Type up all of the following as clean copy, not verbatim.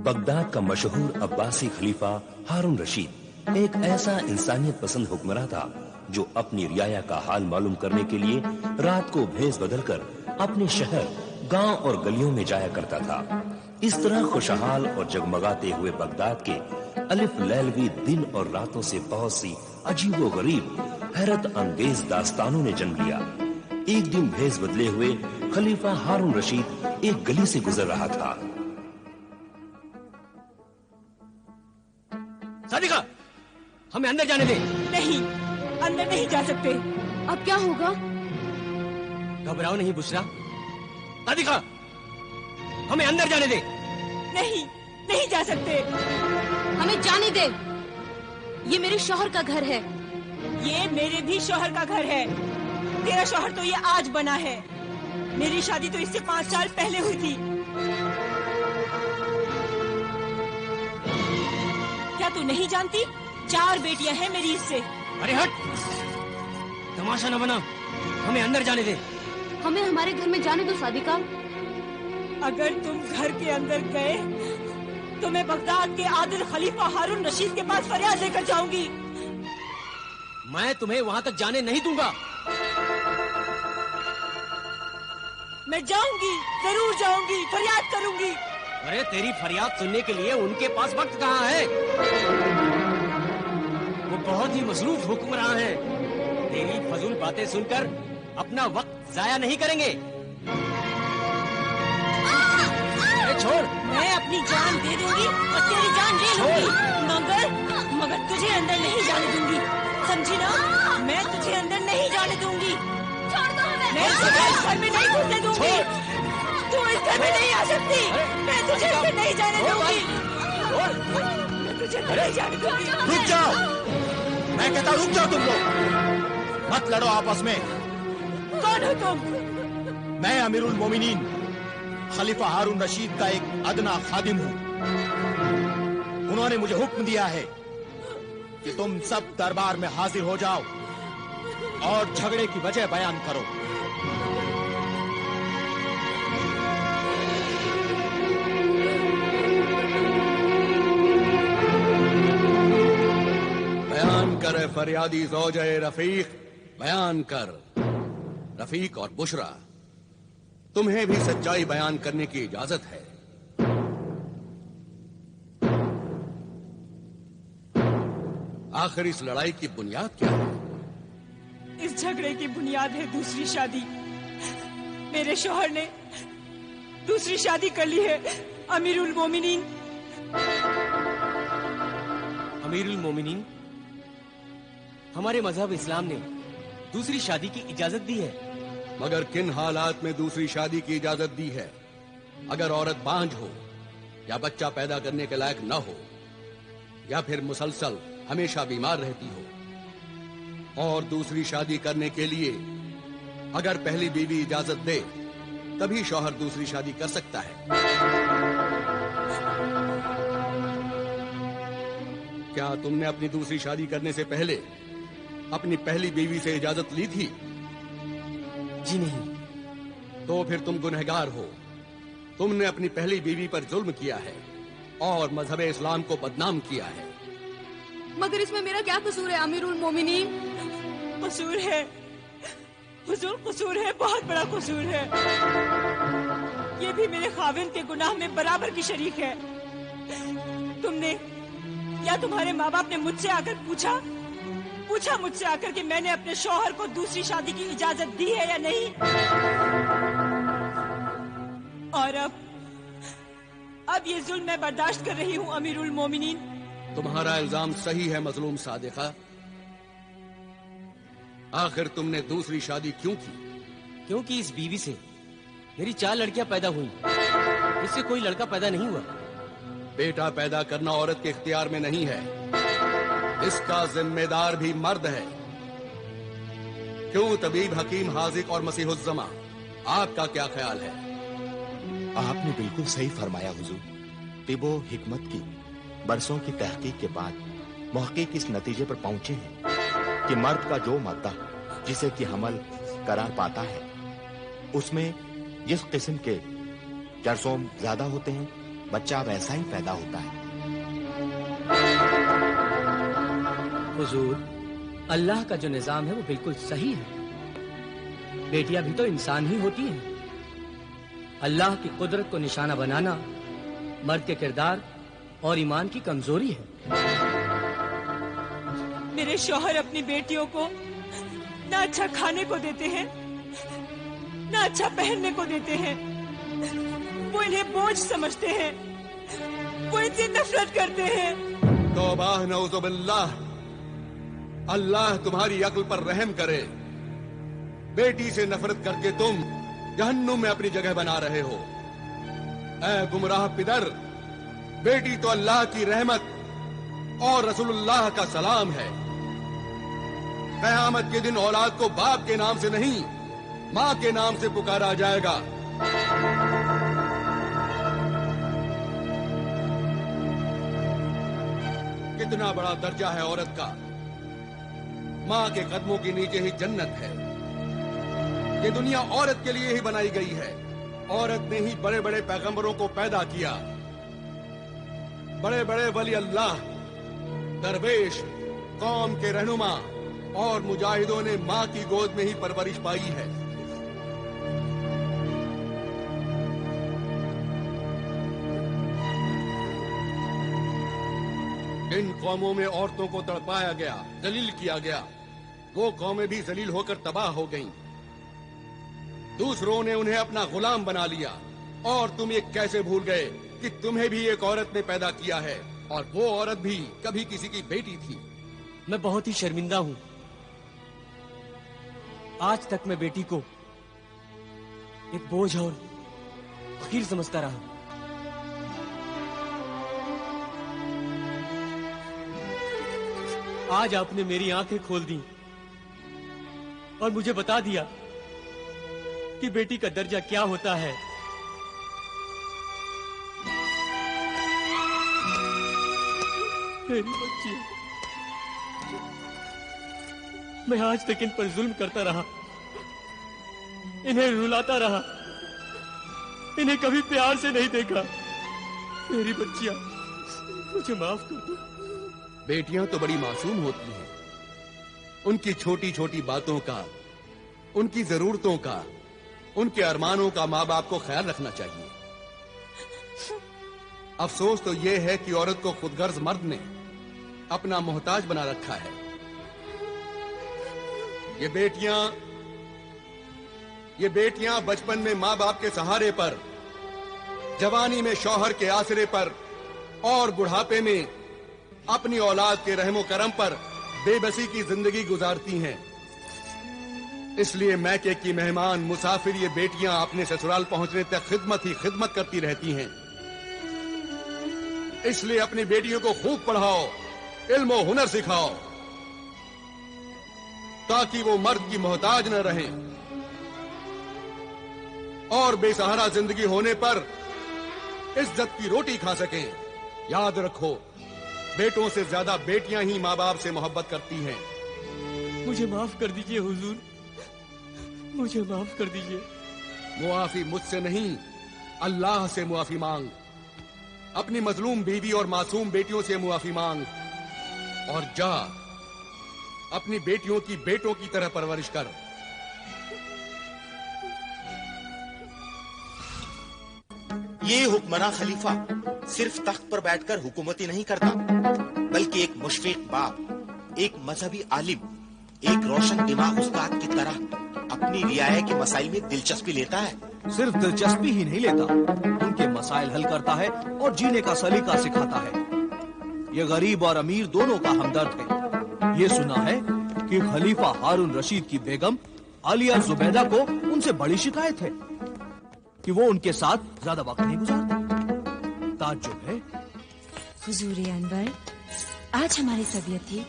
Baghdad का मशहूर अब्बासी खलीफा हारून रशीद एक ऐसा इंसानियत पसंद हुक्मरान था जो अपनी रियाया का हाल मालूम करने के लिए रात को भेष बदलकर अपने शहर, गांव और गलियों में जाया करता था। इस तरह खुशहाल और जगमगाते हुए बगदाद के अलिफ लैलवी दिन और रातों से बहुत सी अजीबो गरीब हैरत अंगेज दास्तानों ने जन्म लिया। एक दिन भेष बदले हुए खलीफा हारून रशीद एक गली से गुजर रहा था। सादिका, हमें अंदर जाने दे। नहीं, अंदर नहीं जा सकते। अब क्या होगा? घबराओ नहीं बुशरा। सादिका, हमें अंदर जाने दे। नहीं, नहीं जा सकते। हमें जाने दे। ये मेरे शौहर का घर है। ये मेरे भी शौहर का घर है। तेरा शौहर तो ये आज बना है। मेरी शादी तो इससे 5 साल पहले हुई थी। क्या तू नहीं जानती? 4 बेटियां हैं मेरी इससे। अरे हट, तमाशा न बना। हमें अंदर जाने दे। हमें हमारे घर में जाने दो सादिका। अगर तुम घर के अंदर गए तो मैं बगदाद के आदिल खलीफा हारून रशीद के पास फरियाद लेकर जाऊंगी। मैं तुम्हें वहां तक जाने नहीं दूंगा। मैं जाऊंगी, जरूर जाऊंगी, फरियाद करूंगी। अरे तेरी फरियाद सुनने के लिए उनके पास वक्त कहाँ है? वो बहुत ही मसरूफ हुक्मरान है। तेरी फजूल बातें सुनकर अपना वक्त जाया नहीं करेंगे। अरे छोड़। मैं अपनी जान दे दूंगी और तेरी जान ले लूंगी, मगर तुझे अंदर नहीं जाने दूंगी, समझी ना? मैं तुझे अंदर नहीं जाने दूंगी। छोड़ दो हमें। मैं तुझे इस घर में नहीं घुसने दूंगी। तू इस घर में नहीं आ सकती। मैं तुझे अंदर नहीं जाने दूंगी। मैं तुझे अंदर नहीं जाने दूंगी। रुक जाओ, मैं कहता रुक जाओ। तुम लोग मत लड़ो आपस में। कौन हो तुम? मैं अमीरुल मोमिनीन खलीफा हारून रशीद का एक अदना खादिम हूं। उन्होंने मुझे हुक्म दिया है कि तुम सब दरबार में हाजिर हो जाओ और झगड़े की वजह बयान करो। बयान कर फरियादी ज़ौजे रफीक, बयान कर। रफीक और बुशरा, तुम्हें भी सच्चाई बयान करने की इजाजत है। आखिर इस लड़ाई की बुनियाद क्या है? इस झगड़े की बुनियाद है दूसरी शादी। मेरे शौहर ने दूसरी शादी कर ली है। अमीरुल मोमिनीन। अमीरुल मोमिनीन, हमारे मजहब इस्लाम ने दूसरी शादी की इजाजत दी है। मगर किन हालात में दूसरी शादी की इजाजत दी है? अगर औरत बांझ हो या बच्चा पैदा करने के लायक न हो या फिर मुसलसल हमेशा बीमार रहती हो। और दूसरी शादी करने के लिए अगर पहली बीवी इजाजत दे तभी शौहर दूसरी शादी कर सकता है। क्या तुमने अपनी दूसरी शादी करने से पहले अपनी पहली बीवी से इजाजत ली थी? जी नहीं। तो फिर तुम गुनहगार हो। तुमने अपनी पहली बीवी पर जुल्म किया है और मजहब इस्लाम को बदनाम किया है। मगर इसमें मेरा क्या कसूर है अमीरुल मोमिनीन? कसूर है हुजूर, कसूर है, बहुत बड़ा कसूर है। ये भी मेरे खाविंद के गुनाह में बराबर की शरीक है। तुमने या तुम्हारे माँ बाप ने मुझसे आकर पूछा मुझसे आकर कि मैंने अपने शौहर को दूसरी शादी की इजाजत दी है या नहीं? और अब ये जुल्म मैं बर्दाश्त कर रही हूँ अमीरुल मोमिनीन। तुम्हारा इल्जाम सही है मजलूम सादिका। आखिर तुमने दूसरी शादी क्यों की? क्योंकि इस बीवी से मेरी 4 लड़कियां पैदा हुई, इससे कोई लड़का पैदा नहीं हुआ। बेटा पैदा करना औरत के इख्तियार में नहीं है, इसका जिम्मेदार भी मर्द है। क्यों तबीब, हकीम, हाजिक और मसीहुज्जमा, आपका क्या ख्याल है? आपने बिल्कुल सही फरमाया हुजूर। तिबो हिकमत की बरसों की तहकीक के बाद मुहक्किक इस नतीजे पर पहुंचे हैं कि मर्द का जो मादा जिसे कि हमल करार पाता है उसमें जिस किस्म के जरसोम ज्यादा होते हैं बच्चा वैसा ही पैदा होता है। हुजूर, अल्लाह का जो निजाम है वो बिल्कुल सही है। बेटियां भी तो इंसान ही होती हैं। अल्लाह की कुदरत को निशाना बनाना मर्द के किरदार और ईमान की कमजोरी है। मेरे शौहर अपनी बेटियों को ना अच्छा खाने को देते हैं, ना अच्छा पहनने को देते हैं। वो इन्हें बोझ समझते हैं, वो इनसे नफरत करते हैं। तौबाह नऊजुबिल्लाह, अल्लाह तुम्हारी अक्ल पर रहम करे। बेटी से नफरत करके तुम जहन्नुम में अपनी जगह बना रहे हो। ऐ गुमराह पिदर, बेटी तो अल्लाह की रहमत और रसूलुल्लाह का सलाम है। क़यामत के दिन औलाद को बाप के नाम से नहीं, माँ के नाम से पुकारा जाएगा। कितना बड़ा दर्जा है औरत का। माँ के कदमों के नीचे ही जन्नत है। ये दुनिया औरत के लिए ही बनाई गई है। औरत ने ही बड़े बड़े पैगंबरों को पैदा किया। बड़े बड़े वली अल्लाह, दरवेश, कौम के रहनुमा और मुजाहिदों ने माँ की गोद में ही परवरिश पाई है। इन कौमों में औरतों को तड़पाया गया, जलील किया गया। वो कौमें भी जलील होकर तबाह हो गईं। दूसरों ने उन्हें अपना गुलाम बना लिया। और तुम ये कैसे भूल गए कि तुम्हें भी एक औरत ने पैदा किया है, और वो औरत भी कभी किसी की बेटी थी। मैं बहुत ही शर्मिंदा हूं। आज तक मैं बेटी को एक बोझ और फकीर समझता रहा। आज आपने मेरी आंखें खोल दी और मुझे बता दिया कि बेटी का दर्जा क्या होता है। मेरी बच्ची, मैं आज तक इन पर जुल्म करता रहा, इन्हें रुलाता रहा, इन्हें कभी प्यार से नहीं देखा। मेरी बच्चियां, मुझे माफ कर दो। बेटियां तो बड़ी मासूम होती हैं। उनकी छोटी छोटी बातों का, उनकी जरूरतों का, उनके अरमानों का माँ बाप को ख्याल रखना चाहिए। अफसोस तो यह है कि औरत को खुदगर्ज मर्द ने अपना मोहताज बना रखा है। ये बेटियां बचपन में माँ बाप के सहारे पर, जवानी में शौहर के आसरे पर और बुढ़ापे में अपनी औलाद के रहमो करम पर बेबसी की जिंदगी गुजारती हैं। इसलिए मैके की मेहमान, मुसाफिर ये बेटियां अपने ससुराल पहुंचने तक खिदमत ही खिदमत करती रहती हैं। इसलिए अपनी बेटियों को खूब पढ़ाओ, इल्म और हुनर सिखाओ, ताकि वो मर्द की मोहताज न रहें और बेसहारा जिंदगी होने पर इज्जत की रोटी खा सकें। याद रखो, बेटों से ज्यादा बेटियां ही माँ बाप से मोहब्बत करती हैं। मुझे माफ कर दीजिए हुजूर, मुझे माफ कर दीजिए। मुआफी मुझसे नहीं, अल्लाह से मुआफी मांग। अपनी मजलूम बीवी और मासूम बेटियों से मुआफी मांग और जा अपनी बेटियों की बेटों की तरह परवरिश कर। ये हुक्मरान खलीफा सिर्फ तख्त पर बैठकर हुकूमती नहीं करता, बल्कि एक मुशफिक बाप, एक मजहबी आलिम, एक रोशन दिमाग उस्ताद की तरह अपनी रियाया के मसाइल में दिलचस्पी लेता है। सिर्फ दिलचस्पी ही नहीं लेता, उनके मसाइल हल करता है और जीने का सलीका सिखाता है। ये गरीब और अमीर दोनों का हमदर्द है। ये सुना है कि खलीफा हारून रशीद की बेगम आलिया जुबैदा को उनसे बड़ी शिकायत है कि वो उनके साथ ज्यादा वक्त नहीं गुजारती। ताज्जुब है। हुजूर अनवर, आज हमारी तबीयत थी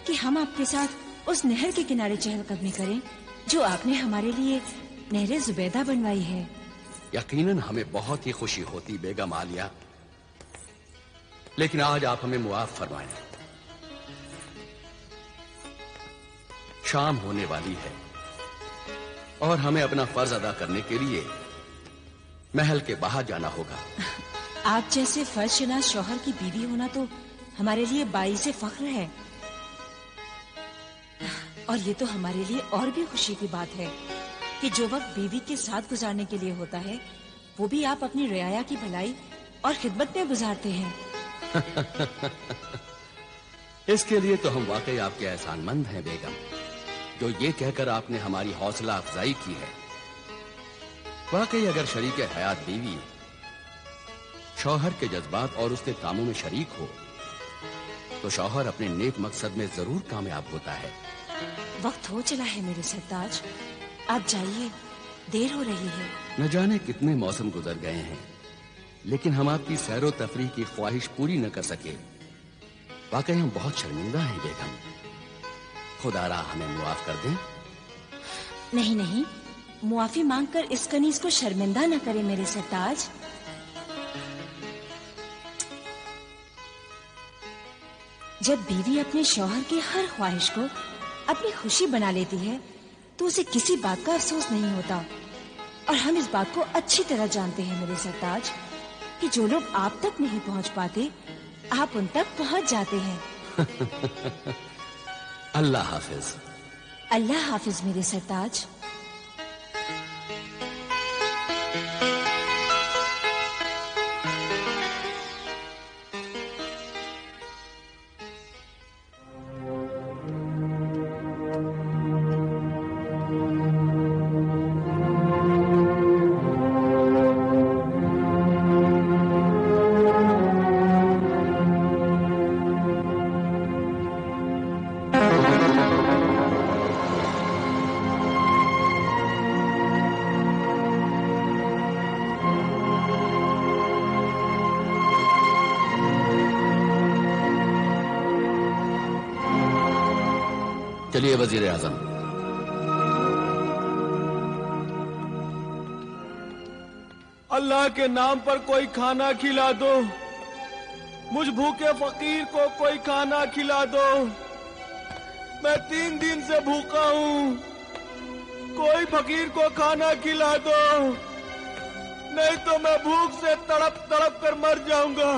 कि हम आपके साथ उस नहर के किनारे चहलकदमी करें जो आपने हमारे लिए नहर जुबैदा बनवाई है। यकीनन हमें बहुत ही खुशी होती बेगम आलिया, लेकिन आज आप हमें मुआफ फरमाएं। शाम होने वाली है और हमें अपना फर्ज अदा करने के लिए महल के बाहर जाना होगा। आप जैसे फर्जशनास शौहर की बीवी होना तो हमारे लिए बाइसे फख्र है। और ये तो हमारे लिए और भी खुशी की बात है कि जो वक्त बीवी के साथ गुजारने के लिए होता है वो भी आप अपनी रियाया की भलाई और खिदमत में गुजारते हैं। इसके लिए तो हम वाकई आपके एहसानमंद हैं बेगम, जो ये कहकर आपने हमारी हौसला अफजाई की है। वाकई अगर शरीक हयात बीवी शौहर के जज्बात और उसके कामों में शरीक हो तो शौहर अपने नेक मकसद में जरूर कामयाब होता है। वक्त हो चला है मेरे सरताज, आप जाइए, देर हो रही है। न जाने कितने मौसम गुजर गए हैं, लेकिन हम आपकी सैरो तफरीह की ख्वाहिश पूरी न कर सके। वाकई हम बहुत शर्मिंदा हैं बेगम, खुदारा हमें मुआफ कर दें। नहीं नहीं, मुआफी मांगकर इस कनीज को शर्मिंदा न करें मेरे सरताज। जब बीवी अपने शौहर की हर ख्वाहिश को अपनी खुशी बना लेती है तो उसे किसी बात का अफसोस नहीं होता। और हम इस बात को अच्छी तरह जानते हैं मेरे सरताज कि जो लोग आप तक नहीं पहुंच पाते आप उन तक पहुंच जाते हैं। अल्लाह हाफिज। अल्लाह हाफिज मेरे सरताज। चलिए वजीर आजम। अल्लाह के नाम पर कोई खाना खिला दो, मुझ भूखे फकीर को कोई खाना खिला दो। मैं 3 दिन से भूखा हूँ, कोई फकीर को खाना खिला दो, नहीं तो मैं भूख से तड़प तड़प कर मर जाऊंगा।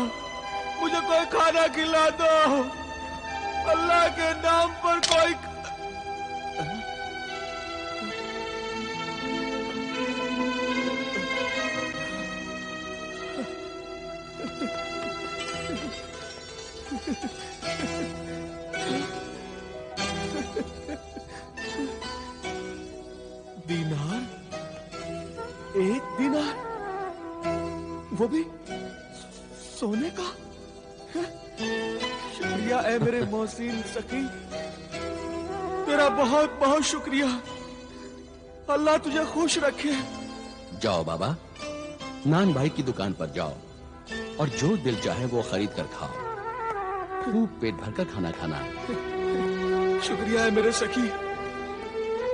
मुझे कोई खाना खिला दो, अल्लाह के नाम पर कोई। दीनार, 1 दीनार, वो भी सोने का। शुक्रिया ऐ मेरे मोहसिन सखी, तेरा बहुत बहुत शुक्रिया। अल्लाह तुझे खुश रखे। जाओ बाबा, नान भाई की दुकान पर जाओ और जो दिल चाहे वो खरीद कर खाओ। खूब पेट भरकर खाना खाना। शुक्रिया है मेरे सखी,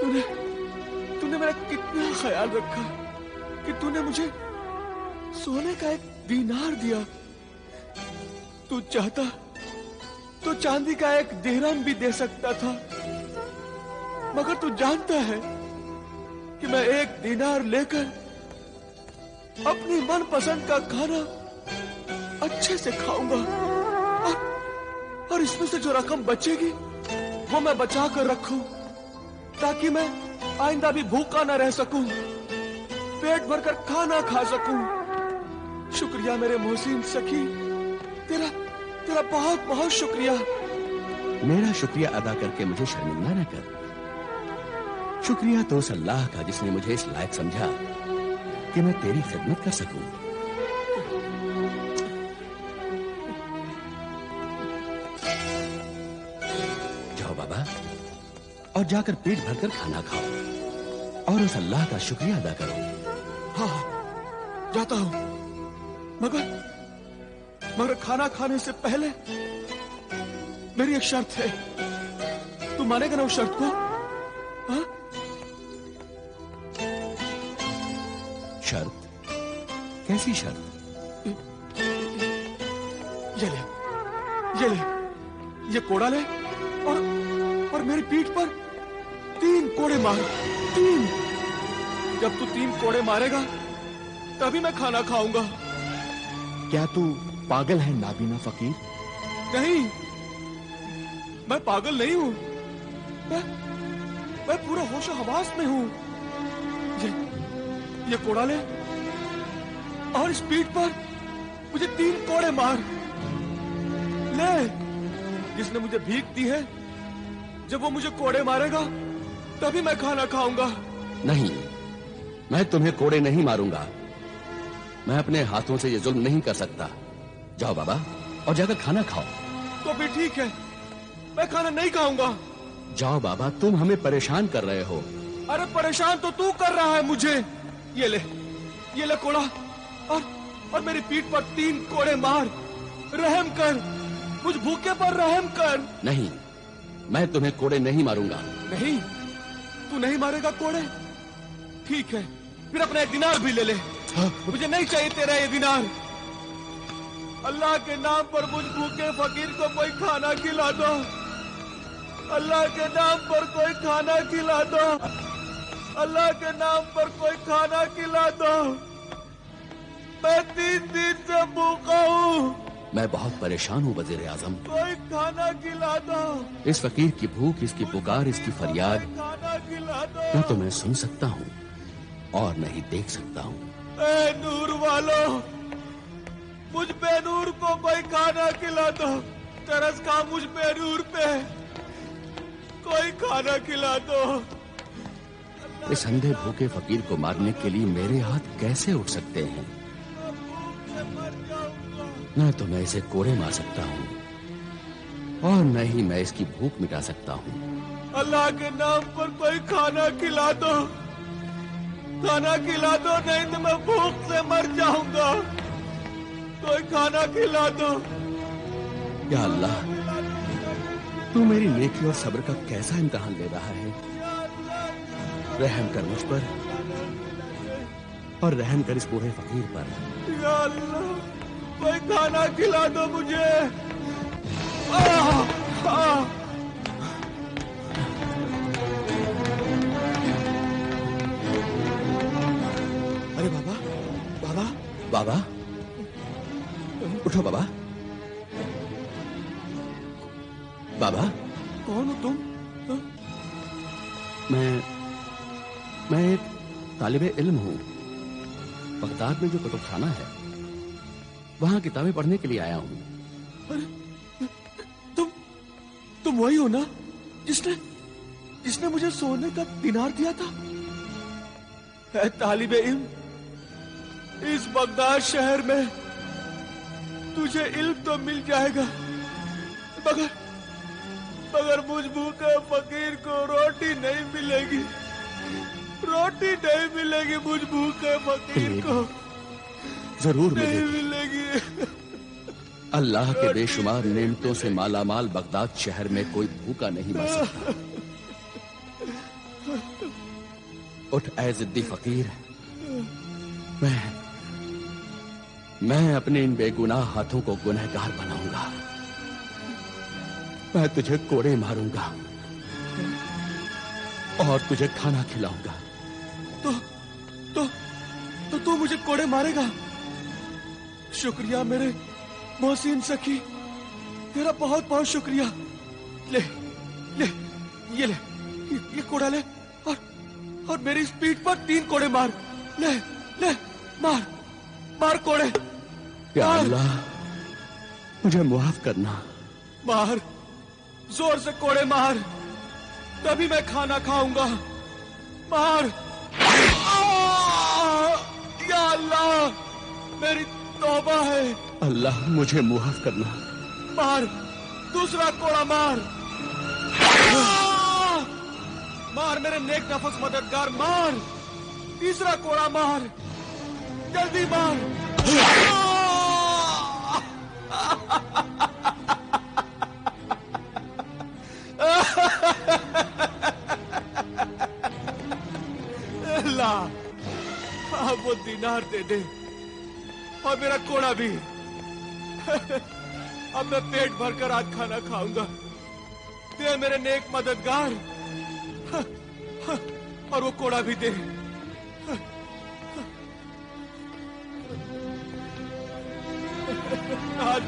तूने मेरा कितना ख्याल रखा कि तूने मुझे सोने का 1 दीनार दिया। तू चाहता तो चांदी का 1 दिरहम भी दे सकता था, मगर तू जानता है कि मैं 1 दीनार लेकर अपनी मनपसंद का खाना अच्छे से खाऊंगा और इसमें से जो रकम बचेगी वो मैं बचा कर रखूं ताकि मैं आइंदा भी भूखा न रह सकूं, पेट भरकर खाना खा सकूं। शुक्रिया मेरे मोहसिन सखी, तेरा बहुत बहुत शुक्रिया। मेरा शुक्रिया अदा करके मुझे शर्मिंदा न कर। शुक्रिया तो उस अल्लाह का जिसने मुझे इस लायक समझा कि मैं तेरी खिदमत कर सकूं। जाओ बाबा और जाकर पेट भरकर खाना खाओ और उस अल्लाह का शुक्रिया अदा करो। हाँ, जाता हूं, मगर खाना खाने से पहले मेरी एक शर्त है। तू मानेगा ना उस शर्त को? हाँ? शर्त? कैसी शर्त? ये कोड़ा ले और मेरी पीठ पर 3 कोड़े मार। 3। जब तू 3 कोड़े मारेगा तभी मैं खाना खाऊंगा। क्या तू पागल है नाबीना फकीर? नहीं, मैं पागल नहीं हूं। मैं पूरा होशो हवास में हूं। ये कोड़ा ले और इस पीठ पर मुझे 3 कोड़े मार ले। जिसने मुझे भीख दी है, जब वो मुझे कोड़े मारेगा तभी मैं खाना खाऊंगा। नहीं, मैं तुम्हें कोड़े नहीं मारूंगा। मैं अपने हाथों से ये जुल्म नहीं कर सकता। जाओ बाबा और जाकर खाना खाओ। तो फिर ठीक है, मैं खाना नहीं खाऊंगा। जाओ बाबा, तुम हमें परेशान कर रहे हो। अरे परेशान तो तू कर रहा है मुझे। ये ले कोड़ा और मेरी पीठ पर 3 कोड़े मार। रहम कर, मुझ भूखे पर रहम कर। नहीं, मैं तुम्हें कोड़े नहीं मारूंगा। नहीं, तू नहीं मारेगा कोड़े? ठीक है, फिर अपना 1 दिनार भी ले ले। मुझे नहीं चाहिए तेरा ये दिनार। अल्लाह के नाम पर मुझ भूखे फकीर को कोई खाना खिला दो। अल्लाह के नाम पर कोई खाना खिला दो। अल्लाह के नाम पर कोई खाना खिला दो। मैं 3 दिन से भूखा हूँ। मैं बहुत परेशान हूँ वज़ीर आज़म। कोई खाना खिला दो। इस फकीर की भूख, इसकी पुकार, इसकी फरियाद खाना खिला दो। मैं तुम्हें सुन सकता हूँ और नहीं देख सकता हूँ। ए नूर वालो, मुझ बेनूर को कोई खाना खिला दो। तरस खा मुझ बेनूर पे, कोई खाना खिला दो। इस अंधे भूखे फकीर को मारने के लिए मेरे हाथ कैसे उठ सकते हैं? न तो मैं इसे कोड़े मार सकता हूँ और न ही मैं इसकी भूख मिटा सकता हूँ। अल्लाह के नाम पर कोई खाना खिला दो। खाना खिला दो, नहीं तो मैं भूख से मर जाऊंगा। कोई खाना खिला दो। या अल्लाह, तू मेरी नेकी और सब्र का कैसा इम्तिहान ले रहा है। रहम कर मुझ पर और रहम कर इस बूढ़े फकीर पर। या अल्लाह, कोई खाना खिला दो मुझे। अरे बाबा, बाबा, बाबा, उठो बाबा। बाबा, कौन हो तुम? मैं एक तालिबे इल्म हूँ। बगदाद में जो कुतुबखाना है, वहां किताबें पढ़ने के लिए आया हूँ। अरे तुम वही हो ना जिसने मुझे सोने का दिनार दिया था? है तालिबे इल्म, इस बगदाद शहर में तुझे इल्म तो मिल जाएगा, मगर मुझ भूखे फकीर को रोटी नहीं मिलेगी। रोटी नहीं मिलेगी मुझ भूखे फकीर को। जरूर नहीं मिलेगी। अल्लाह के बेशुमार नेमतों से मालामाल बगदाद शहर में कोई भूखा नहीं मर सकता। उठ ऐ जिद्दी फकीर, मैं अपने इन बेगुनाह हाथों को गुनहगार बनाऊंगा। मैं तुझे कोड़े मारूंगा और तुझे खाना खिलाऊंगा। तो तू मुझे कोड़े मारेगा? शुक्रिया मेरे मोहसिन सखी, तेरा बहुत बहुत शुक्रिया। ये कोड़ा ले और मेरी इस पीठ पर 3 कोड़े मार। ले मार कोड़े। या अल्लाह, मुझे मुआफ करना। मार, जोर से कोड़े मार, तभी मैं खाना खाऊंगा। मार। या अल्लाह, मेरी तौबा है। अल्लाह, मुझे मुआफ करना। मार, दूसरा कोड़ा मार। मार मेरे नेक नफस मददगार, मार। तीसरा कोड़ा मार, जल्दी मार। अल्लाह, अब वो दिनार दे दे और मेरा कोड़ा भी। अब मैं पेट भरकर आज खाना खाऊंगा। दे मेरे नेक मददगार, और वो कोड़ा भी दे। आज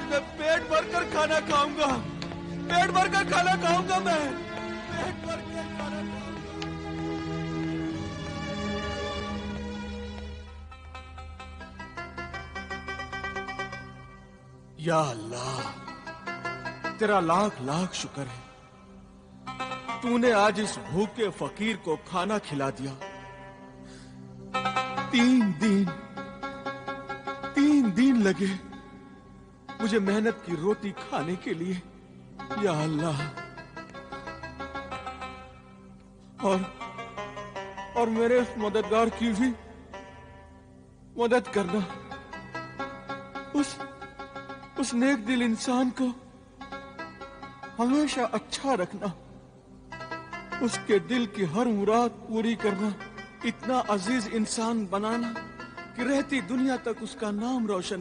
मैं पेट भरकर खाना खाऊंगा, पेट भरकर खाना खाऊंगा मैं, पेट भरकर खाना खाऊंगा। या अल्लाह, तेरा लाख लाख शुक्र है, तूने आज इस भूखे फकीर को खाना खिला दिया। 3 दिन लगे मुझे मेहनत की रोटी खाने के लिए। या अल्लाह, और मेरे उस मददगार की भी मदद करना, उस नेक दिल इंसान को हमेशा अच्छा रखना, उसके दिल की हर मुराद पूरी करना, इतना अजीज इंसान बनाना कि रहती दुनिया तक उसका नाम रोशन